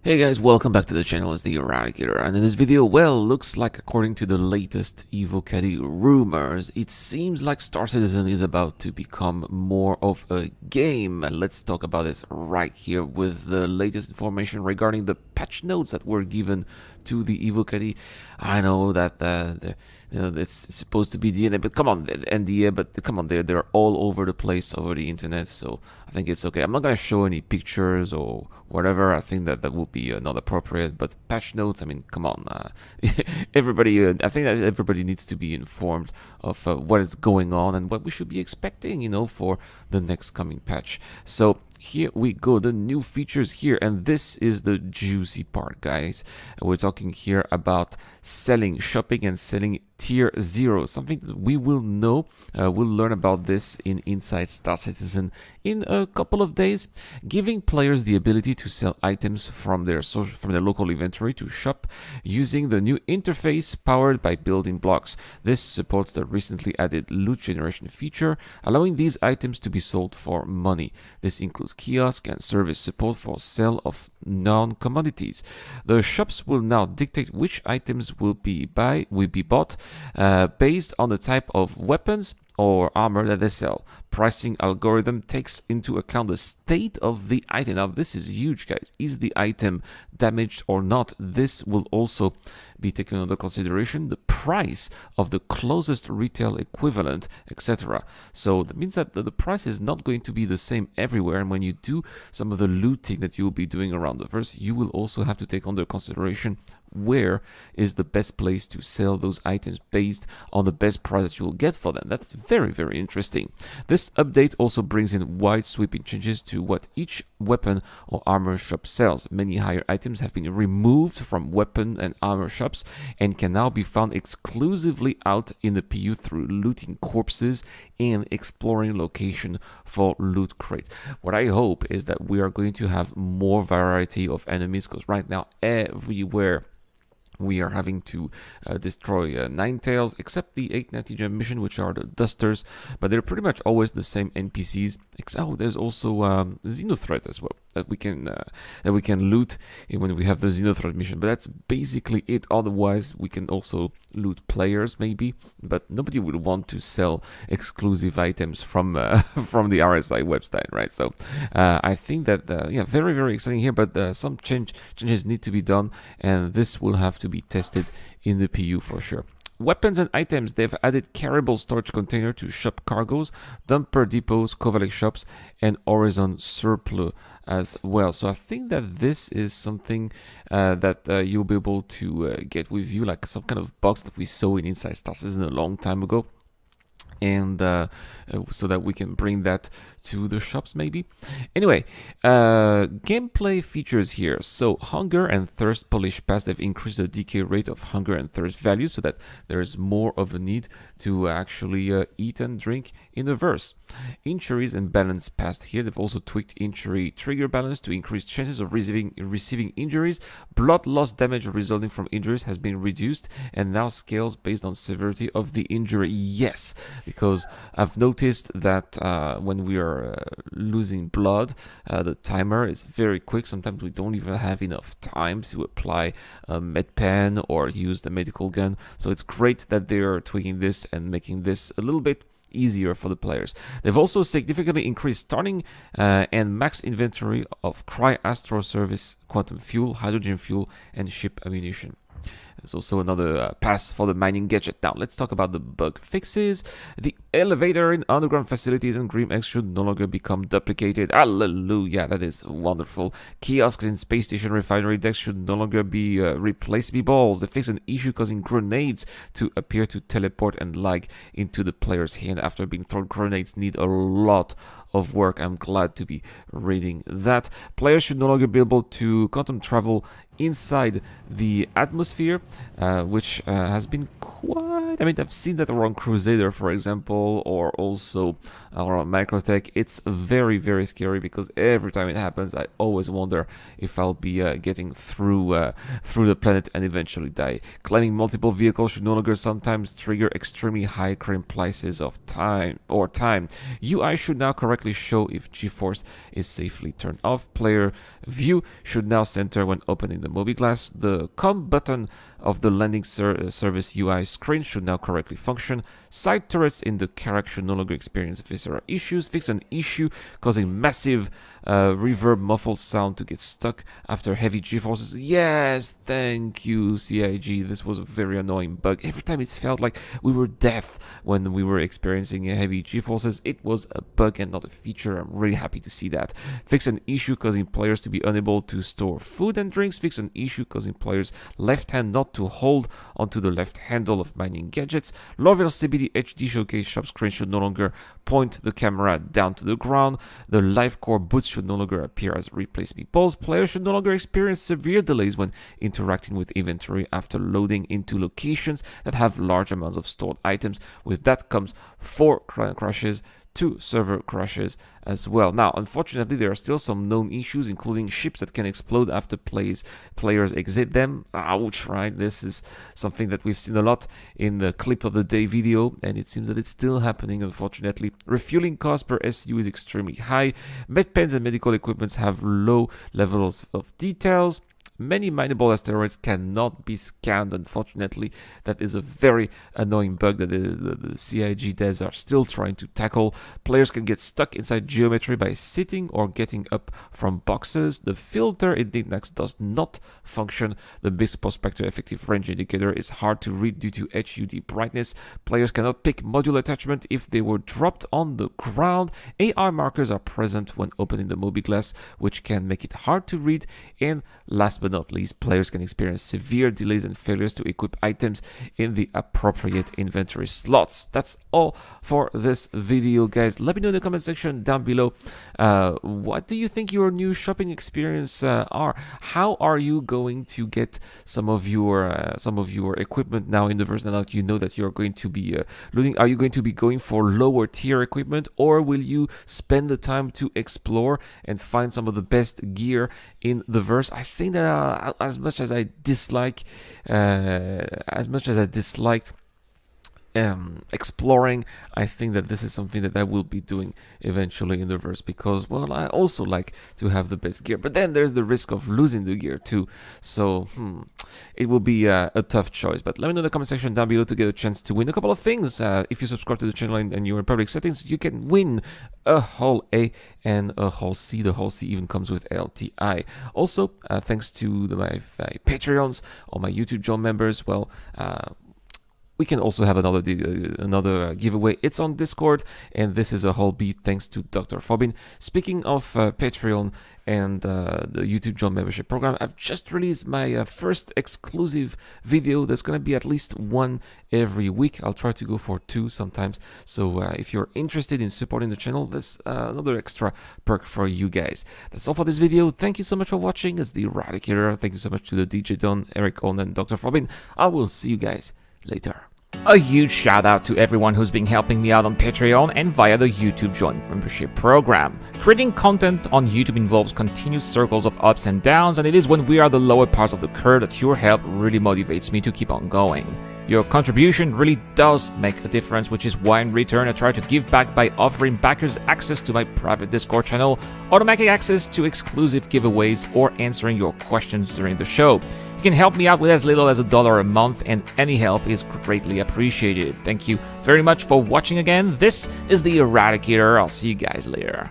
Hey guys, welcome back to the channel. It's the Eradicator, and in this video, well, looks like according to the latest Evocati rumors, it seems like Star Citizen is about to become more of a game. Let's talk about this right here with the latest information regarding the patch notes that were given to the Evocati. I know that it's supposed to be DNA, but come on, NDA, but come on, they're all over the place over the internet, so I think it's okay. I'm not gonna show any pictures or whatever. I think that would be not appropriate. But patch notes, I mean, come on, everybody. I think that everybody needs to be informed of what is going on and what we should be expecting, for the next coming patch. So here we go, the new features here, and this is the juicy part, guys. We're talking here about shopping and selling tier 0, something that we will know. We'll learn about this in Inside Star Citizen in a couple of days, giving players the ability to sell items from their local inventory to shop using the new interface powered by building blocks. This supports the recently added loot generation feature, allowing these items to be sold for money. This includes kiosk and service support for sale of non-commodities. The shops will now dictate which items will be bought based on the type of weapons or armor that they sell. Pricing algorithm takes into account the state of the item. Now this is huge, guys. Is the item damaged or not? This will also be taken under consideration. The price of the closest retail equivalent, etc. So that means that the price is not going to be the same everywhere, and when you do some of the looting that you'll be doing around the verse, you will also have to take under consideration where is the best place to sell those items based on the best price that you'll get for them. That's very, very interesting. This update also brings in wide sweeping changes to what each weapon or armor shop sells. Many higher items have been removed from weapon and armor shops and can now be found exclusively out in the PU through looting corpses and exploring location for loot crates. What I hope is that we are going to have more variety of enemies, because right now everywhere we are having to destroy Ninetales, except the 890 gem mission, which are the dusters, but they're pretty much always the same NPCs. There's also Xenothreat as well that we can loot when we have the Xenothreat mission, but that's basically it. Otherwise, we can also loot players maybe, but nobody would want to sell exclusive items from from the RSI website, right? So I think that very, very exciting here, but some changes need to be done, and this will have to be tested in the PU for sure. Weapons and items, they've added carryable storage container to shop cargoes, dumper depots, Kovalex shops, and Horizon surplus as well. So I think that this is something that you'll be able to get with you, like some kind of box that we saw in Inside Star Citizen a long time ago. And so that we can bring that to the shops maybe. Anyway, gameplay features here. So hunger and thirst polish pass, they've increased the decay rate of hunger and thirst values so that there is more of a need to actually eat and drink in the verse. Injuries and balance passed here. They've also tweaked injury trigger balance to increase chances of receiving injuries. Blood loss damage resulting from injuries has been reduced and now scales based on severity of the injury. Yes, because I've noticed that when we are losing blood, the timer is very quick. Sometimes we don't even have enough time to apply a med pen or use the medical gun. So it's great that they are tweaking this and making this a little bit easier for the players. They've also significantly increased starting and max inventory of Cry Astro Service, quantum fuel, hydrogen fuel, and ship ammunition. There's also another pass for the mining gadget. Now, let's talk about the bug fixes. The elevator in underground facilities and Grim X should no longer become duplicated. Hallelujah, that is wonderful. Kiosks in space station refinery decks should no longer be replaceable balls. They fix an issue causing grenades to appear to teleport and lag into the player's hand after being thrown. Grenades need a lot of work. I'm glad to be reading that. Players should no longer be able to quantum travel inside the atmosphere, which has been quite... I mean, I've seen that around Crusader, for example, or also around Microtech. It's very, very scary because every time it happens, I always wonder if I'll be getting through the planet and eventually die. Climbing multiple vehicles should no longer sometimes trigger extremely high current prices of time. UI should now correctly correctly show if GeForce is safely turned off. Player view should now center when opening the Mobiglass. The COM button of the landing service UI screen should now correctly function. Side turrets in the Karak should no longer experience visceral issues. Fix an issue causing massive reverb muffled sound to get stuck after heavy G-forces. Yes, thank you, CIG. This was a very annoying bug. Every time it felt like we were deaf when we were experiencing heavy G-forces. It was a bug and not a feature. I'm really happy to see that. Fix an issue causing players to be unable to store food and drinks. Fix an issue causing players' left hand not to hold onto the left handle of mining gadgets. Lorville CBD HD showcase shop screen should no longer point the camera down to the ground. The live core boots should no longer appear as replace meatballs. Players should no longer experience severe delays when interacting with inventory after loading into locations that have large amounts of stored items. With that comes 4 crashes, 2 server crashes as well. Now, unfortunately, there are still some known issues, including ships that can explode after players exit them. Ouch, right? This is something that we've seen a lot in the clip of the day video, and it seems that it's still happening, unfortunately. Refueling cost per SU is extremely high. Med pens and medical equipments have low levels of details. Many mineable asteroids cannot be scanned, unfortunately. That is a very annoying bug that the CIG devs are still trying to tackle. Players can get stuck inside geometry by sitting or getting up from boxes. The filter in Dignax does not function. The BIS prospector effective range indicator is hard to read due to HUD brightness. Players cannot pick module attachment if they were dropped on the ground. AI markers are present when opening the Mobiglass, which can make it hard to read. And last but not least, players can experience severe delays and failures to equip items in the appropriate inventory slots. That's all for this video, guys. Let me know in the comment section down below, what do you think your new shopping experience are? How are you going to get some of your equipment now in the verse, now that you know that you're going to be looting? Are you going to be going for lower tier equipment, or will you spend the time to explore and find some of the best gear in the verse? I think that as much as I disliked exploring, I think that this is something that I will be doing eventually in the verse, because, well, I also like to have the best gear, but then there's the risk of losing the gear too. So it will be a tough choice. But let me know in the comment section down below to get a chance to win a couple of things. If you subscribe to the channel and you're in public settings, you can win a hull A and a hull C. The hull C even comes with LTI. Also, thanks to my Patreons or my YouTube John members, well, we can also have another giveaway. It's on Discord, and this is a whole beat thanks to Dr. Fobin. Speaking of Patreon and the YouTube John membership program, I've just released my first exclusive video. There's going to be at least one every week. I'll try to go for 2 sometimes. So if you're interested in supporting the channel, there's another extra perk for you guys. That's all for this video. Thank you so much for watching. It's the Eradicator. Thank you so much to the DJ Don, Eric On, and Dr. Fobin. I will see you guys later. A huge shout out to everyone who's been helping me out on Patreon and via the YouTube Joint membership program. Creating content on YouTube involves continuous circles of ups and downs, and it is when we are the lower parts of the curve that your help really motivates me to keep on going. Your contribution really does make a difference, which is why in return I try to give back by offering backers access to my private Discord channel, automatic access to exclusive giveaways, or answering your questions during the show. You can help me out with as little as $1 a month, and any help is greatly appreciated. Thank you very much for watching again. This is the Eradicator. I'll see you guys later.